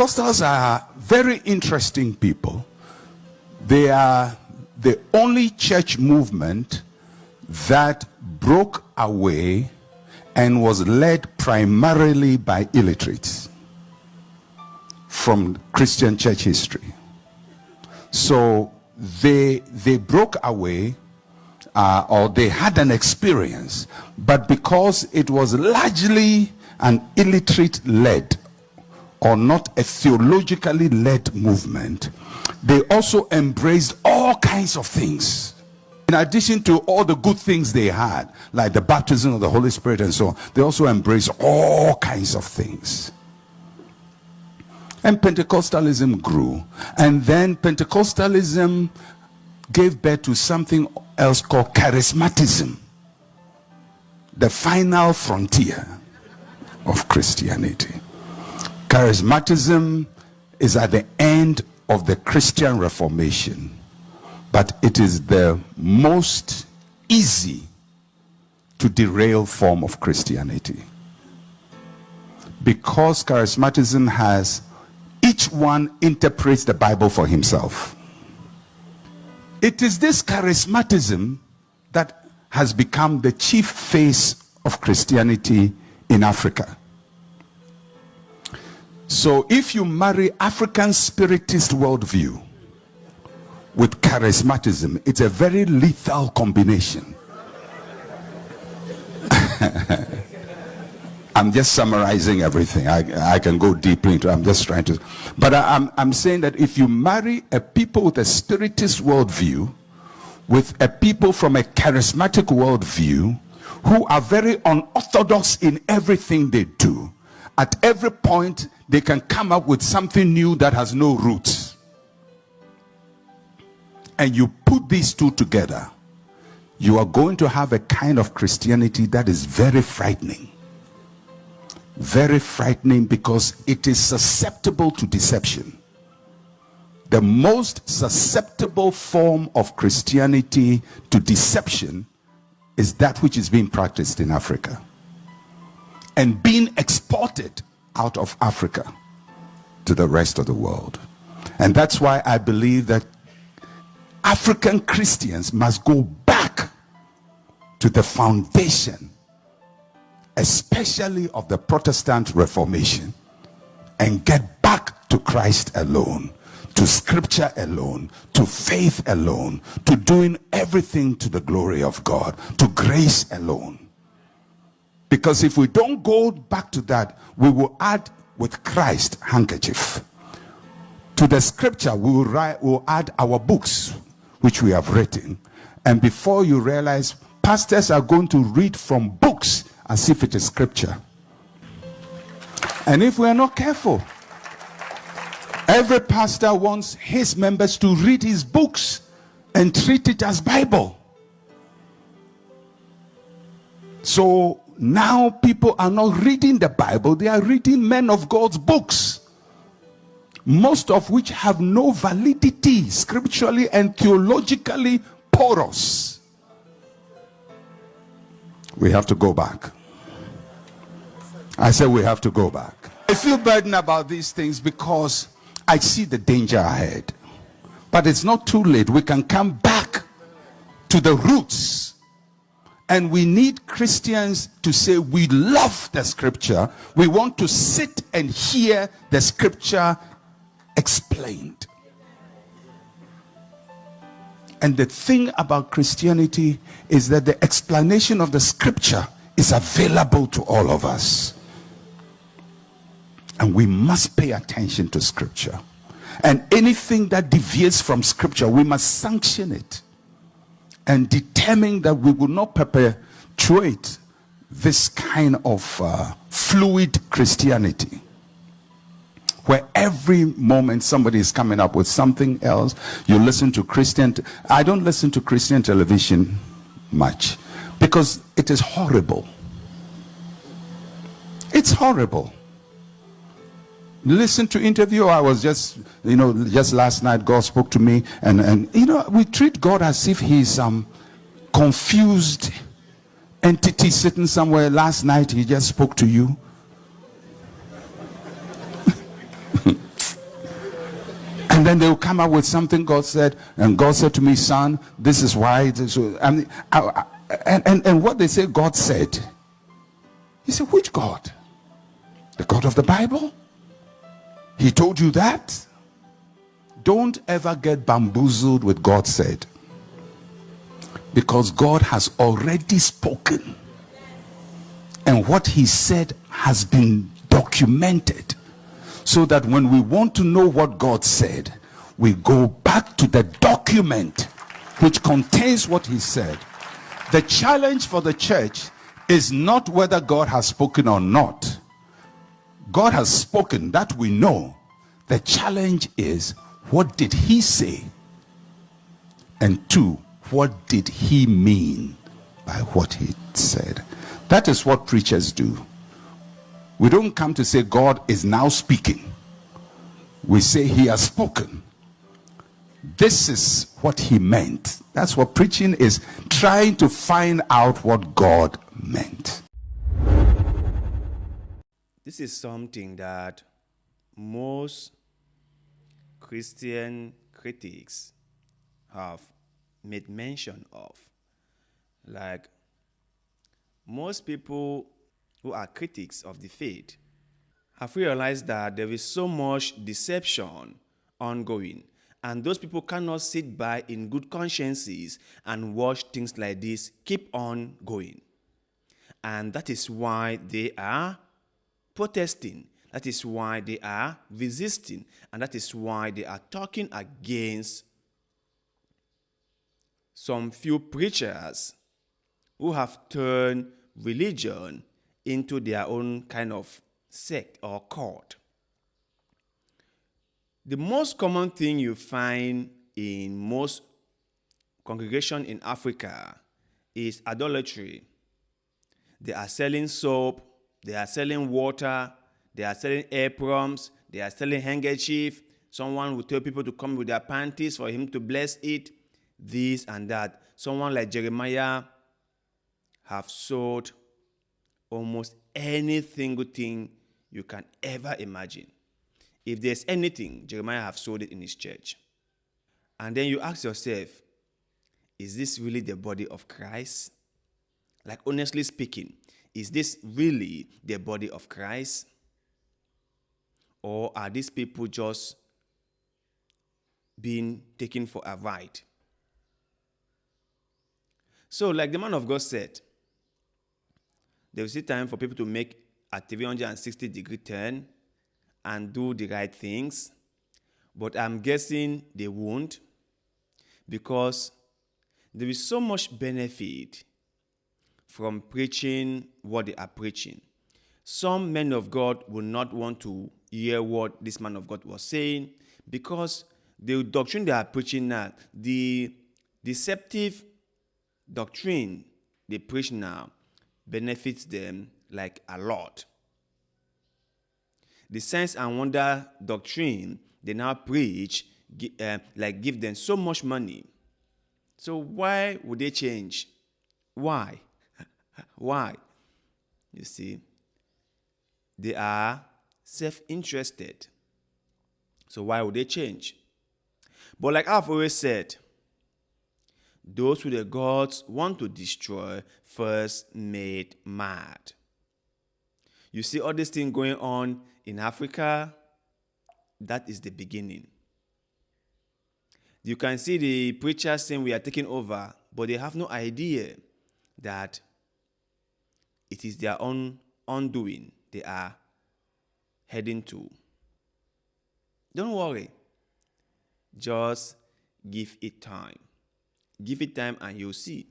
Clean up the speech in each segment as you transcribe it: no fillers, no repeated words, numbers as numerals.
Pentecostals are very interesting people. They are the only church movement that broke away and was led primarily by illiterates from Christian church history. So they broke away, or they had an experience, but because it was largely an illiterate led or not a theologically led movement, they also embraced all kinds of things. In addition to all the good things they had, like the baptism of the Holy Spirit and so on, they also embraced all kinds of things. And Pentecostalism grew. And then Pentecostalism gave birth to something else called charismatism, the final frontier of Christianity. Charismatism is at the end of the Christian Reformation, but it is the most easy to derail form of Christianity, because charismatism has each one interprets the Bible for himself. It is this charismatism that has become the chief face of Christianity in Africa. So if you marry African spiritist worldview with charismatism, it's a very lethal combination. I'm just summarizing everything. I can go deeply into it. I'm just trying to. But I'm saying that if you marry a people with a spiritist worldview with a people from a charismatic worldview who are very unorthodox in everything they do, at every point they can come up with something new that has no roots. And you put these two together, you are going to have a kind of Christianity that is very frightening. Very frightening, because it is susceptible to deception. The most susceptible form of Christianity to deception is that which is being practiced in Africa and being exported out of Africa to the rest of the world. And that's why I believe that African Christians must go back to the foundation, especially of the Protestant Reformation, and get back to Christ alone, to scripture alone, to faith alone, to doing everything to the glory of God, to grace alone. Because if we don't go back to that, we will add with Christ handkerchief. To the scripture, we'll add our books, which we have written. And before you realize, pastors are going to read from books as if it is scripture. And if we are not careful, every pastor wants his members to read his books and treat it as Bible. So now people are not reading the Bible, they are reading men of God's books, most of which have no validity, scripturally and theologically porous. We have to go back. I said we have to go back. I feel burdened about these things because I see the danger ahead. But it's not too late. We can come back to the roots. And we need Christians to say, we love the scripture. We want to sit and hear the scripture explained. And the thing about Christianity is that the explanation of the scripture is available to all of us. And we must pay attention to scripture. And anything that deviates from scripture, we must sanction it and determine that we will not perpetuate this kind of fluid Christianity, where every moment somebody is coming up with something else. You listen to I don't listen to Christian television much because it is horrible. It's horrible. Listen to interview. I was just last night God spoke to me, and we treat God as if he's some confused entity sitting somewhere. Last night he just spoke to you. then they will come up with something God said, and God said to me, son, this is why. And what they say God said. You say, which God? The God of the Bible? He told you that? Don't ever get bamboozled with God said. Because God has already spoken. And what he said has been documented. So that when we want to know what God said, we go back to the document which contains what he said. The challenge for the church is not whether God has spoken or not. God has spoken, that we know. The challenge is, what did he say? And two, what did he mean by what he said? That is what preachers do. We don't come to say God is now speaking. We say he has spoken. This is what he meant. That's what preaching is, trying to find out what God meant. This is something that most Christian critics have made mention of. Like, most people who are critics of the faith have realized that there is so much deception ongoing, and those people cannot sit by in good consciences and watch things like this keep on going. And that is why they are protesting. That is why they are resisting. And that is why they are talking against some few preachers who have turned religion into their own kind of sect or cult. The most common thing you find in most congregations in Africa is idolatry. They are selling soap, they are selling water, they are selling aprons, they are selling handkerchief. Someone will tell people to come with their panties for him to bless it, this and that. Someone like Jeremiah have sold almost any single thing you can ever imagine. If there's anything, Jeremiah have sold it in his church. And then you ask yourself, is this really the body of Christ? Like, honestly speaking, is this really the body of Christ? Or are these people just being taken for a ride? So, like the man of God said, there is a time for people to make a 360-degree turn and do the right things. But I'm guessing they won't, because there is so much benefit from preaching what they are preaching. Some men of God will not want to hear what this man of God was saying, because the doctrine they are preaching now, the deceptive doctrine they preach now, benefits them like a lot. The signs and wonder doctrine they now preach give them so much money. So why would they change? Why? Why? You see, they are self-interested. So why would they change? But like I've always said, those who the gods want to destroy first made mad. You see all this thing going on in Africa, that is the beginning. You can see the preachers saying we are taking over, but they have no idea that it is their own undoing they are heading to. Don't worry. Just give it time. Give it time and you'll see.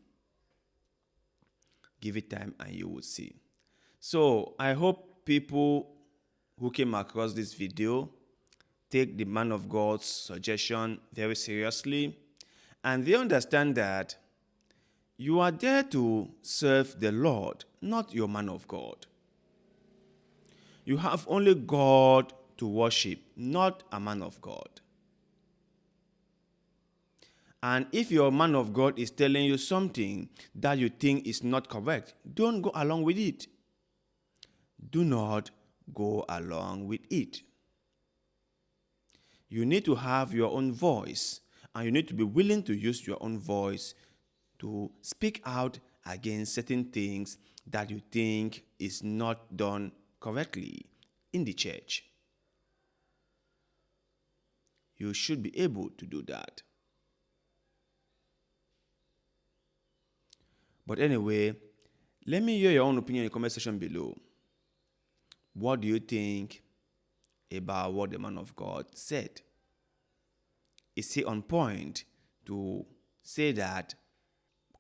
Give it time and you will see. So I hope people who came across this video take the man of God's suggestion very seriously, and they understand that you are there to serve the Lord, not your man of God. You have only God to worship, not a man of God. And if your man of God is telling you something that you think is not correct, don't go along with it. Do not go along with it. You need to have your own voice, and you need to be willing to use your own voice to speak out against certain things that you think is not done correctly in the church. You should be able to do that. But anyway, let me hear your own opinion in the comment section below. What do you think about what the man of God said? Is he on point to say that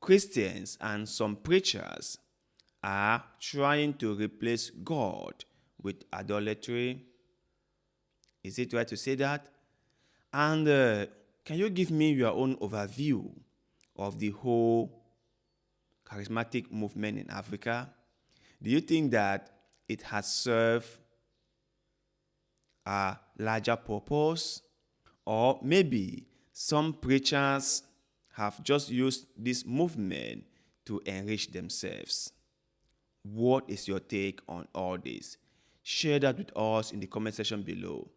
Christians and some preachers are trying to replace God with idolatry? Is it right to say that? And can you give me your own overview of the whole charismatic movement in Africa? Do you think that it has served a larger purpose? Or maybe some preachers have just used this movement to enrich themselves? What is your take on all this? Share that with us in the comment section below,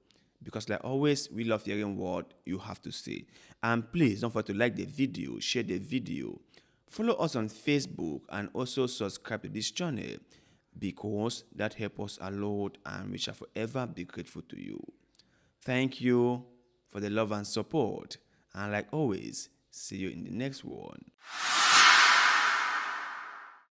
because like always, we love hearing what you have to say. And please don't forget to like the video, share the video, follow us on Facebook, and also subscribe to this channel, because that helps us a lot and we shall forever be grateful to you. Thank you for the love and support, and like always, see you in the next one.